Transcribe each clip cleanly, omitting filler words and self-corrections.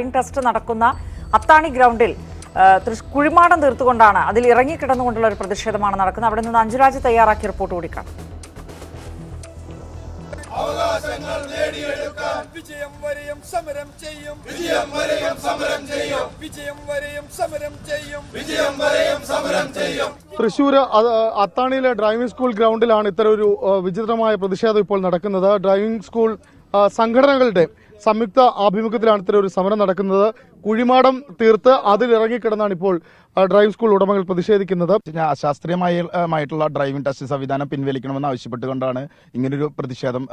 Driving test നടക്കുന്ന അത്താണി ഗ്രൗണ്ടിൽ കുഴിമാടം തീർത്തുകൊണ്ടാണ് അതിൽ ഇറങ്ങിക്കിടന്നുകൊണ്ടുള്ള ഒരു പ്രതിഷേധമാണ് നടക്കുന്നത്. അവിടെ നിന്ന് അഞ്ജുരാജ് തയ്യാറാക്കിയ റിപ്പോർട്ട് കൂടി കാണാം. അവകാശങ്ങൾ നേടിയെടുക്കാൻ വിജയം വരെയും സമരം ചെയ്യും, വിജയം വരെയും സമരം ചെയ്യും, വിജയം വരെയും സമരം ചെയ്യും, വിജയം വരെയും സമരം ചെയ്യും. തൃശൂർ അത്താണിയിലെ ഡ്രൈവിംഗ് സ്കൂൾ ഗ്രൗണ്ടിലാണ് ഇത്തരം ഒരു വിചിത്രമായ പ്രതിഷേധം ഇപ്പോൾ നടക്കുന്നത്. ഡ്രൈവിംഗ് സ്കൂൾ സംഘടനകളുടെ സംയുക്ത ആഭിമുഖ്യത്തിലാണ് ഇത്തരം ഒരു സമരം നടക്കുന്നത്. കുഴിമാടം അതിൽ ഇറങ്ങിക്കിടന്നാണ് ഇപ്പോൾ ഡ്രൈവിംഗ് സ്കൂൾ ഉടമകൾ പ്രതിഷേധിക്കുന്നത്. അശാസ്ത്രീയമായിട്ടുള്ള ഡ്രൈവിംഗ് ടെസ്റ്റ് സംവിധാനം പിൻവലിക്കണമെന്ന് ആവശ്യപ്പെട്ടുകൊണ്ടാണ് ഇങ്ങനൊരു പ്രതിഷേധം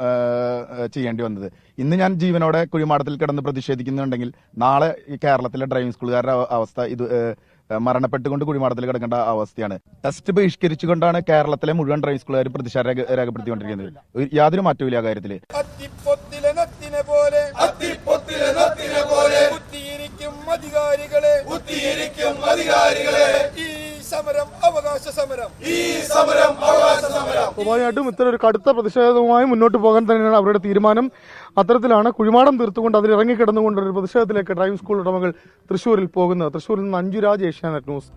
ചെയ്യേണ്ടി വന്നത്. ഇന്ന് ഞാൻ ജീവനോടെ കുഴിമാടത്തിൽ കിടന്ന് പ്രതിഷേധിക്കുന്നുണ്ടെങ്കിൽ നാളെ ഈ കേരളത്തിലെ ഡ്രൈവിംഗ് സ്കൂളുകാരുടെ അവസ്ഥ ഇത് മരണപ്പെട്ടുകൊണ്ട് കുഴിമാടത്തിൽ കിടക്കേണ്ട അവസ്ഥയാണ്. ടെസ്റ്റ് ബഹിഷ്കരിച്ചുകൊണ്ടാണ് കേരളത്തിലെ മുഴുവൻ ഡ്രൈവിംഗ് സ്കൂളുകാർ പ്രതിഷേധം രേഖപ്പെടുത്തിക്കൊണ്ടിരിക്കുന്നത്. യാതൊരു മാറ്റവും കാര്യത്തില് സ്വാഭാവികമായിട്ടും ഇത്തരം ഒരു കടുത്ത പ്രതിഷേധവുമായി മുന്നോട്ട് പോകാൻ തന്നെയാണ് അവരുടെ തീരുമാനം. അത്തരത്തിലാണ് കുഴിമാടം തീർത്തുകൊണ്ട് അതിൽ ഇറങ്ങിക്കിടന്നുകൊണ്ട് ഒരു പ്രതിഷേധത്തിലേക്ക് ഡ്രൈവിംഗ് സ്കൂൾ ഉടമകൾ തൃശ്ശൂരിൽ പോകുന്നത്. തൃശ്ശൂരിൽ നിന്ന് അഞ്ജുരാജ്, ഏഷ്യാനെറ്റ് ന്യൂസ്.